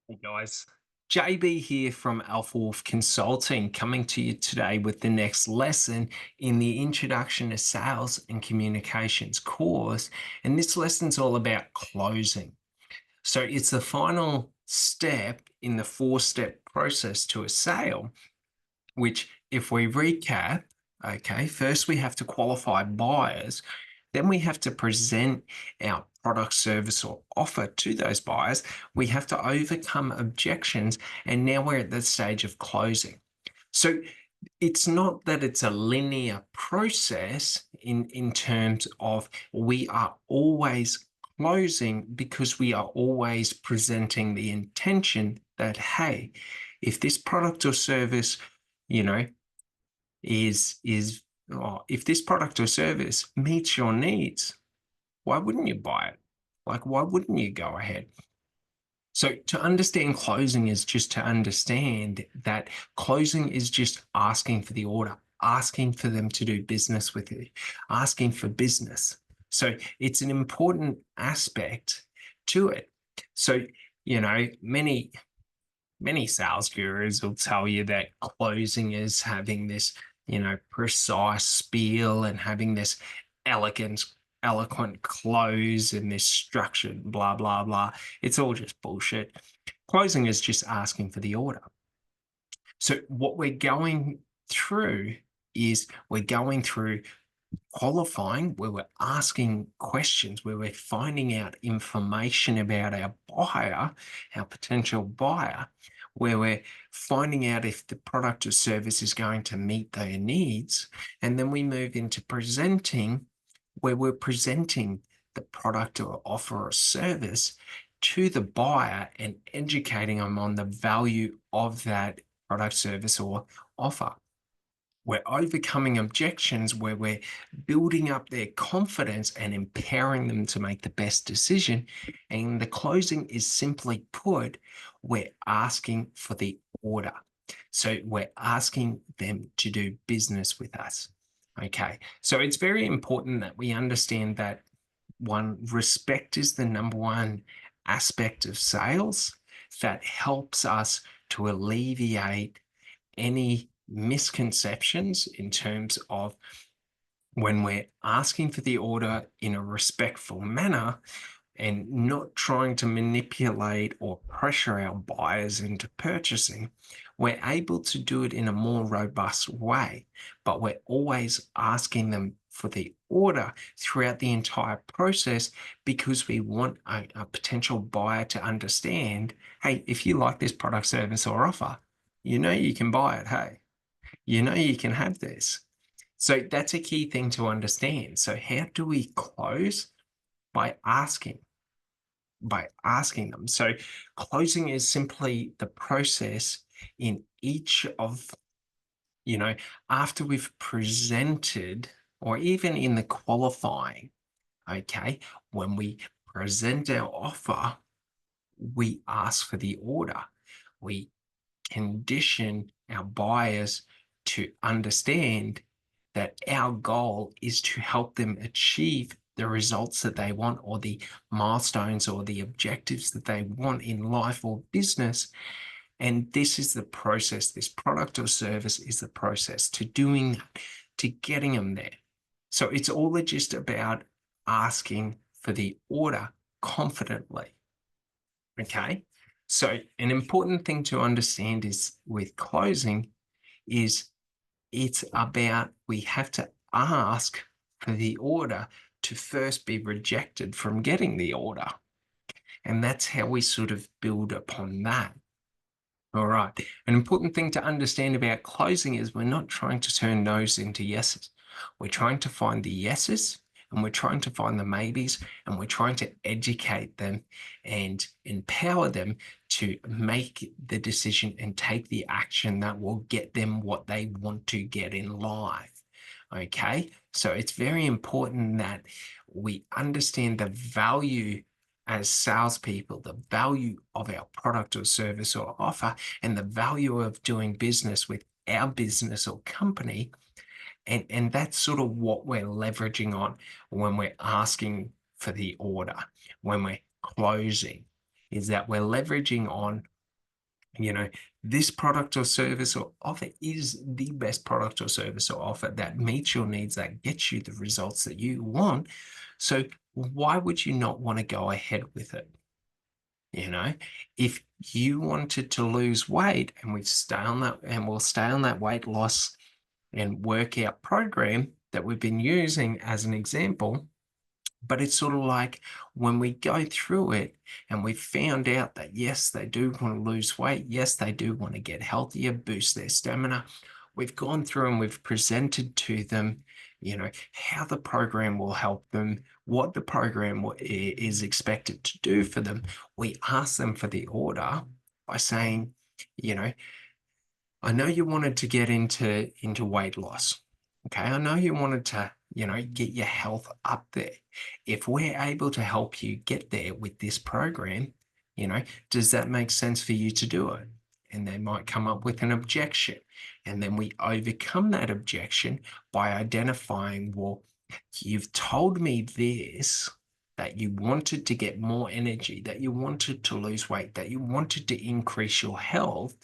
Hey guys, JB here from Alpha Wolf Consulting, coming to you today with the next lesson in the Introduction to Sales and Communications course. And this lesson's all about closing. So it's the final step in the four-step process to a sale, which, if we recap, okay, first we have to qualify buyers, then we have to present our product, service, or offer to those buyers. We have to overcome objections, and now we're at the stage of closing. So it's not that it's a linear process in terms of we are always closing, because we are always presenting the intention that, hey, if this product or service, you know, is or if this product or service meets your needs, why wouldn't you buy it? Like, why wouldn't you go ahead? So to understand closing is just to understand that closing is just asking for the order, asking for them to do business with you, asking for business. So it's an important aspect to it. So, many sales gurus will tell you that closing is having this, precise spiel and having this elegant, eloquent close and this structured blah, blah, blah. It's all just bullshit. Closing is just asking for the order. So, what we're going through is we're going through qualifying, where we're asking questions, where we're finding out information about our buyer, our potential buyer, where we're finding out if the product or service is going to meet their needs. And then we move into presenting, where we're presenting the product or offer or service to the buyer and educating them on the value of that product, service, or offer. We're overcoming objections, where we're building up their confidence and empowering them to make the best decision. And the closing is, simply put, we're asking for the order. So we're asking them to do business with us. Okay. So it's very important that we understand that, one, respect is the number one aspect of sales that helps us to alleviate any misconceptions in terms of when we're asking for the order in a respectful manner and not trying to manipulate or pressure our buyers into purchasing. We're able to do it in a more robust way, but we're always asking them for the order throughout the entire process, because we want a potential buyer to understand, hey, if you like this product, service, or offer, you can buy it. Hey, you can have this. So that's a key thing to understand. So how do we close? By asking them. So closing is simply the process in each of, you know, after we've presented, or even in the qualifying, okay, when we present our offer, we ask for the order. We condition our buyers to understand that our goal is to help them achieve the results that they want, or the milestones or the objectives that they want in life or business. And this is the process. This product or service is the process to doing that, to getting them there. So it's all just about asking for the order confidently. Okay. So an important thing to understand is, with closing, is it's about, we have to ask for the order to first be rejected from getting the order. And that's how we sort of build upon that. All right. An important thing to understand about closing is we're not trying to turn no's into yeses. We're trying to find the yeses, and we're trying to find the maybes, and we're trying to educate them and empower them to make the decision and take the action that will get them what they want to get in life. Okay. So it's very important that we understand the value as salespeople, the value of our product or service or offer, and the value of doing business with our business or company. And that's sort of what we're leveraging on when we're asking for the order, when we're closing, is that we're leveraging on you know, this product or service or offer is the best product or service or offer that meets your needs, that gets you the results that you want. So why would you not want to go ahead with it? You know, if you wanted to lose weight and we stay on that and we'll stay on that weight loss and workout program that we've been using as an example, but it's sort of like when we go through it and we found out that yes, they do want to lose weight. Yes, they do want to get healthier, boost their stamina. We've gone through and we've presented to them, how the program will help them, what the program is expected to do for them. We ask them for the order by saying, you know, I know you wanted to get into weight loss. Okay. I know you wanted to, get your health up there. If we're able to help you get there with this program, does that make sense for you to do it? And they might come up with an objection. And then we overcome that objection by identifying, well, you've told me this, that you wanted to get more energy, that you wanted to lose weight, that you wanted to increase your health.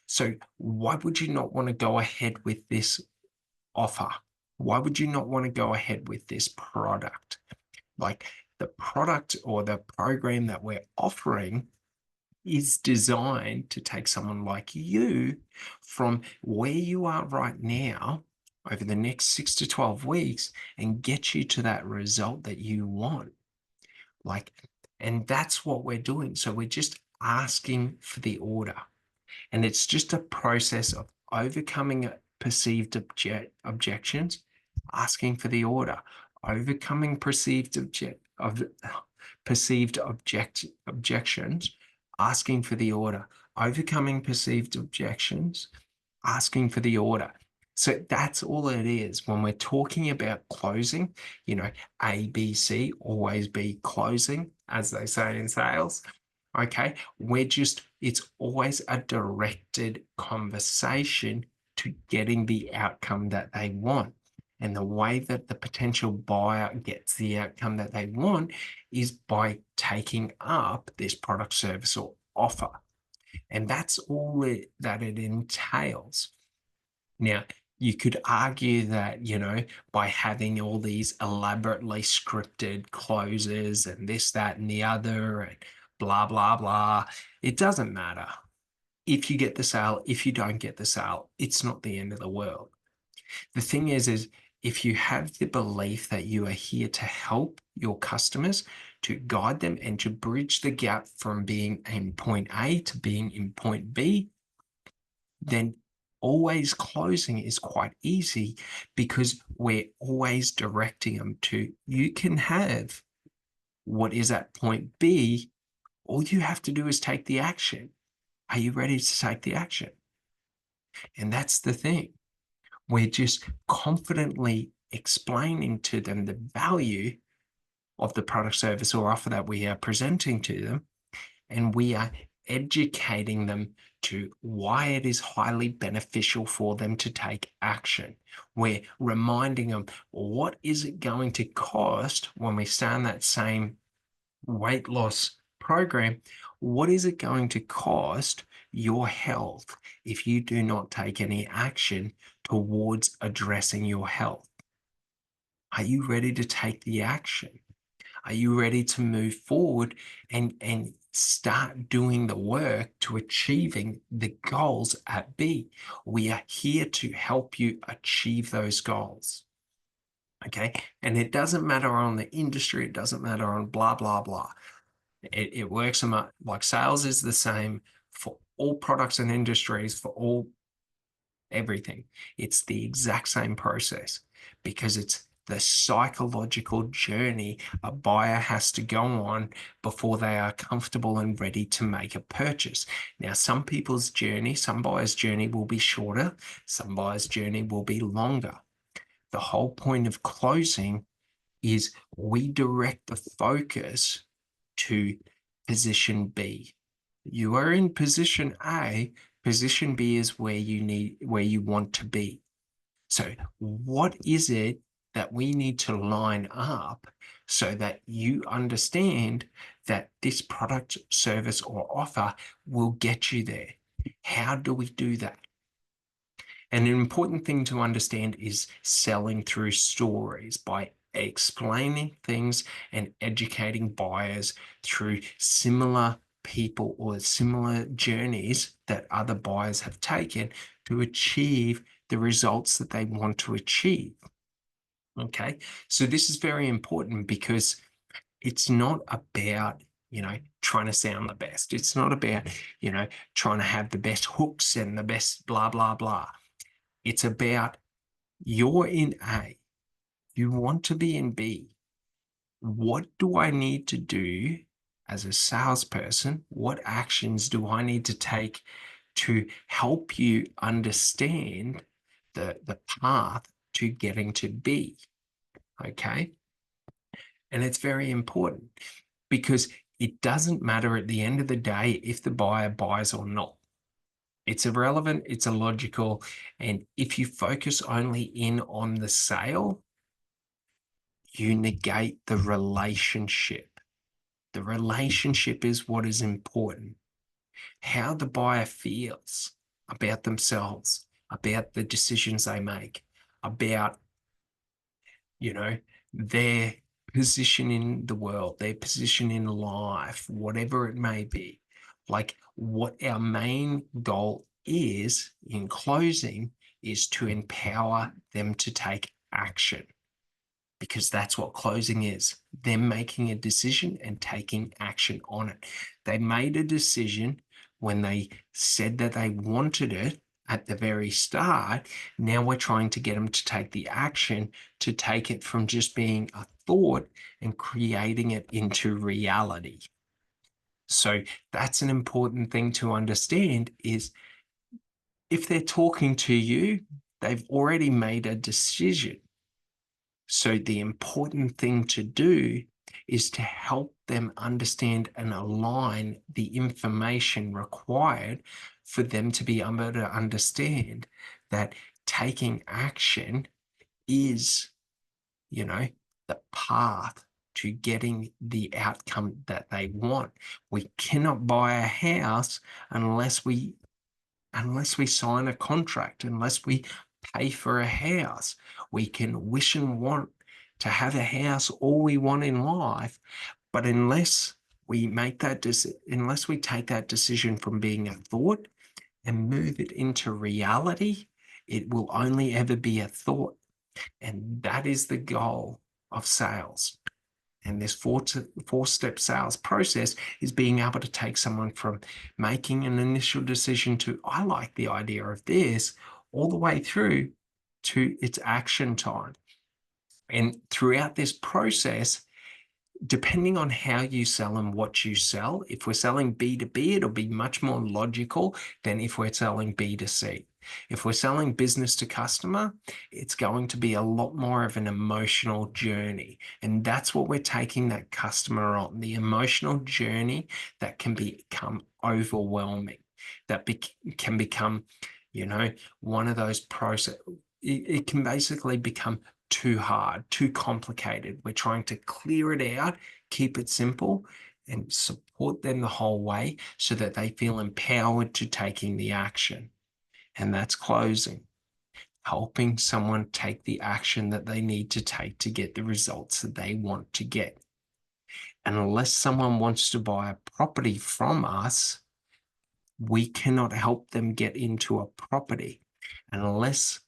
So why would you not want to go ahead with this offer? Why would you not want to go ahead with this product? Like the product or the program that we're offering is designed to take someone like you from where you are right now over the next 6 to 12 weeks and get you to that result that you want. Like, and that's what we're doing. So we're just asking for the order. And it's just a process of overcoming perceived objections, asking for the order, overcoming perceived objections, asking for the order, overcoming perceived objections, asking for the order. So that's all it is when we're talking about closing, ABC, always be closing, as they say in sales. Okay, it's always a directed conversation to getting the outcome that they want. And the way that the potential buyer gets the outcome that they want is by taking up this product, service, or offer. And that's all that it entails. Now, you could argue that, by having all these elaborately scripted closes and this, that, and the other, and blah, blah, blah, it doesn't matter. If you get the sale, if you don't get the sale, it's not the end of the world. The thing is if you have the belief that you are here to help your customers, to guide them and to bridge the gap from being in point A to being in point B, then always closing is quite easy because we're always directing them to, you can have what is at point B. All you have to do is take the action. Are you ready to take the action? And that's the thing. We're just confidently explaining to them the value of the product, service, or offer that we are presenting to them. And we are educating them to why it is highly beneficial for them to take action. We're reminding them, what is it going to cost when we start on that same weight loss program? What is it going to cost your health if you do not take any action towards addressing your health? Are you ready to take the action? Are you ready to move forward and start doing the work to achieving the goals at B? We are here to help you achieve those goals. Okay. And it doesn't matter on the industry. It doesn't matter on blah, blah, blah. It works like sales is the same for all products and industries, for all everything. It's the exact same process because it's the psychological journey a buyer has to go on before they are comfortable and ready to make a purchase. Now, some buyers' journey will be shorter, some buyers' journey will be longer. The whole point of closing is we direct the focus to position B. You are in position A, position B is where you want to be. So what is it that we need to line up so that you understand that this product, service, or offer will get you there? How do we do that? And an important thing to understand is selling through stories by explaining things and educating buyers through similar people or similar journeys that other buyers have taken to achieve the results that they want to achieve. Okay. So this is very important because it's not about, trying to sound the best. It's not about, trying to have the best hooks and the best blah, blah, blah. It's about you're in A, you want to be in B. What do I need to do as a salesperson? What actions do I need to take to help you understand the path to getting to B? Okay. And it's very important because it doesn't matter at the end of the day if the buyer buys or not. It's irrelevant, it's illogical. And if you focus only in on the sale, you negate the relationship. The relationship is what is important. How the buyer feels about themselves, about the decisions they make, about, you know, their position in the world, their position in life, whatever it may be. Like what our main goal is in closing is to empower them to take action because that's what closing is. Them making a decision and taking action on it. They made a decision when they said that they wanted it at the very start. Now we're trying to get them to take the action to take it from just being a thought and creating it into reality. So that's an important thing to understand is if they're talking to you, they've already made a decision. So the important thing to do is to help them understand and align the information required for them to be able to understand that taking action is, you know, the path to getting the outcome that they want. We cannot buy a house unless we sign a contract, unless we pay for a house. We can wish and want to have a house all we want in life, but unless we unless we take that decision from being a thought and move it into reality, it will only ever be a thought. And that is the goal of sales. And this four-step sales process is being able to take someone from making an initial decision to, I like the idea of this, all the way through to its action time. And throughout this process, depending on how you sell and what you sell, if we're selling B2B, it'll be much more logical than if we're selling B2C. If we're selling business to customer, it's going to be a lot more of an emotional journey. And that's what we're taking that customer on, the emotional journey that can become overwhelming, that can become, one of those process. It can basically become too hard, too complicated. We're trying to clear it out, keep it simple, and support them the whole way so that they feel empowered to taking the action. And that's closing, helping someone take the action that they need to take to get the results that they want to get. And unless someone wants to buy a property from us, we cannot help them get into a property. And unless,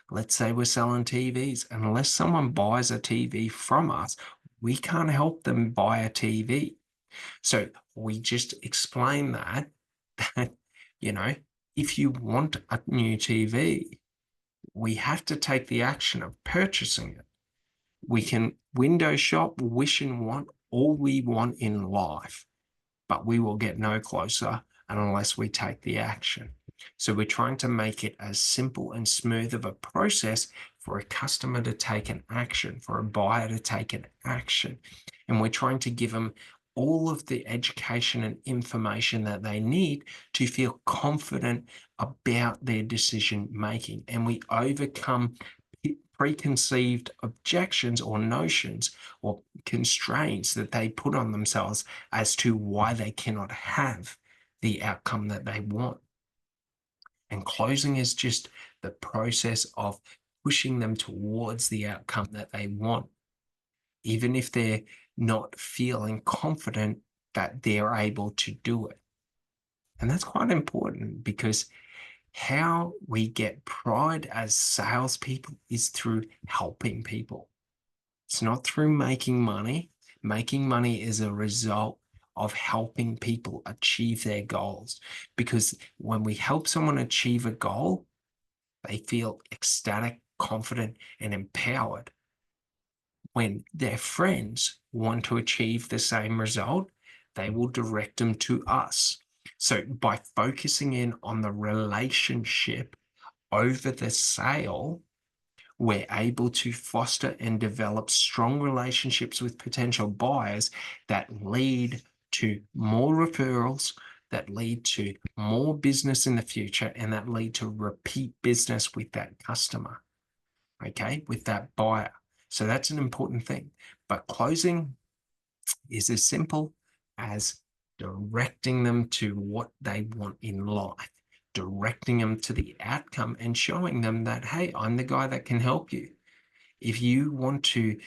let's say we're selling TVs, and unless someone buys a TV from us, we can't help them buy a TV. So we just explain that, if you want a new TV, we have to take the action of purchasing it. We can window shop, wish and want all we want in life, but we will get no closer unless we take the action. So we're trying to make it as simple and smooth of a process for a customer to take an action, for a buyer to take an action. And we're trying to give them all of the education and information that they need to feel confident about their decision making. And we overcome preconceived objections or notions or constraints that they put on themselves as to why they cannot have the outcome that they want. And closing is just the process of pushing them towards the outcome that they want, even if they're not feeling confident that they're able to do it. And that's quite important because how we get pride as salespeople is through helping people. It's not through making money. Making money is a result of helping people achieve their goals. Because when we help someone achieve a goal, they feel ecstatic, confident, and empowered. When their friends want to achieve the same result, they will direct them to us. So by focusing in on the relationship over the sale, we're able to foster and develop strong relationships with potential buyers that lead to more referrals, that lead to more business in the future, and that lead to repeat business with that customer, okay, with that buyer. So that's an important thing. But closing is as simple as directing them to what they want in life, directing them to the outcome and showing them that, hey, I'm the guy that can help you. If you want to,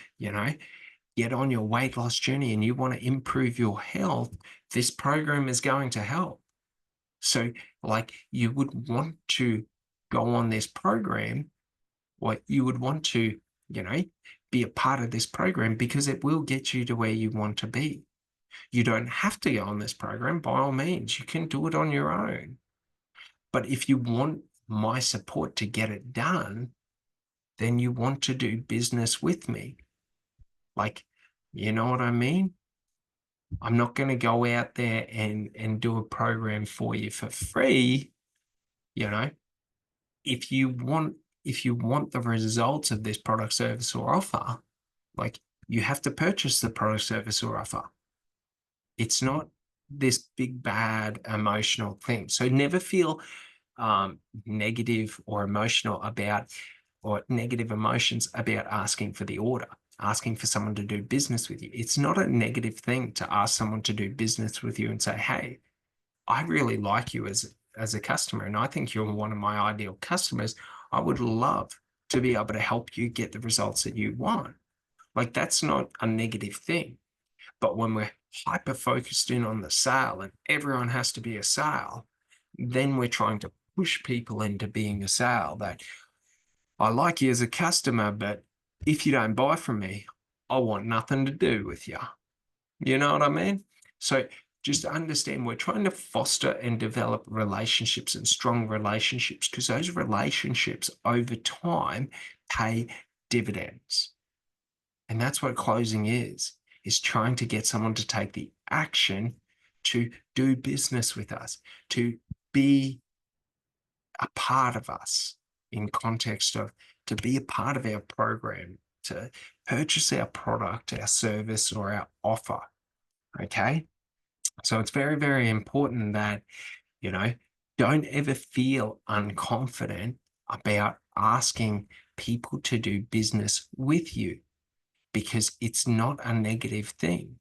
get on your weight loss journey and you want to improve your health, this program is going to help. So, like, you would want to go on this program, or you would want to, be a part of this program because it will get you to where you want to be. You don't have to go on this program. By all means, you can do it on your own. But if you want my support to get it done, then you want to do business with me. Like, you know what I mean? I'm not going to go out there and do a program for you for free. You know, if you want the results of this product, service, or offer, like, you have to purchase the product, service, or offer. It's not this big bad emotional thing. So never feel negative or emotional about, or negative emotions about asking for the order, asking for someone to do business with you. It's not a negative thing to ask someone to do business with you and say, hey, I really like you as a customer, and I think you're one of my ideal customers. I would love to be able to help you get the results that you want. Like, that's not a negative thing. But when we're hyper focused in on the sale and everyone has to be a sale, then we're trying to push people into being a sale. That, I like you as a customer, but if you don't buy from me, I want nothing to do with you. You know what I mean? So just understand, we're trying to foster and develop relationships and strong relationships, because those relationships over time pay dividends. And that's what closing is trying to get someone to take the action to do business with us, to be a part of us, in context of to be a part of our program, to purchase our product, our service, or our offer. Okay. So it's very, very important that, you know, don't ever feel unconfident about asking people to do business with you, because it's not a negative thing.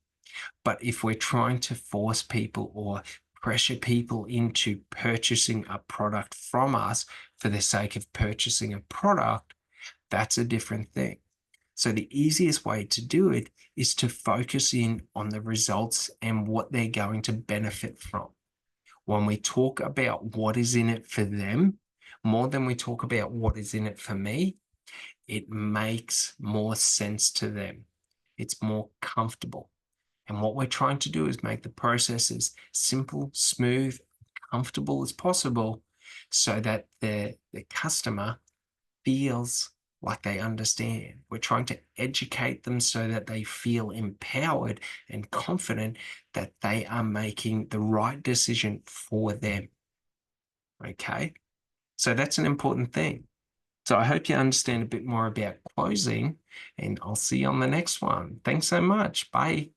But if we're trying to force people or pressure people into purchasing a product from us for the sake of purchasing a product, that's a different thing. So the easiest way to do it is to focus in on the results and what they're going to benefit from. When we talk about what is in it for them, more than we talk about what is in it for me, it makes more sense to them. It's more comfortable. And what we're trying to do is make the process as simple, smooth, comfortable as possible, so that the customer feels like they understand. We're trying to educate them so that they feel empowered and confident that they are making the right decision for them. Okay? So that's an important thing. So I hope you understand a bit more about closing, and I'll see you on the next one. Thanks so much. Bye.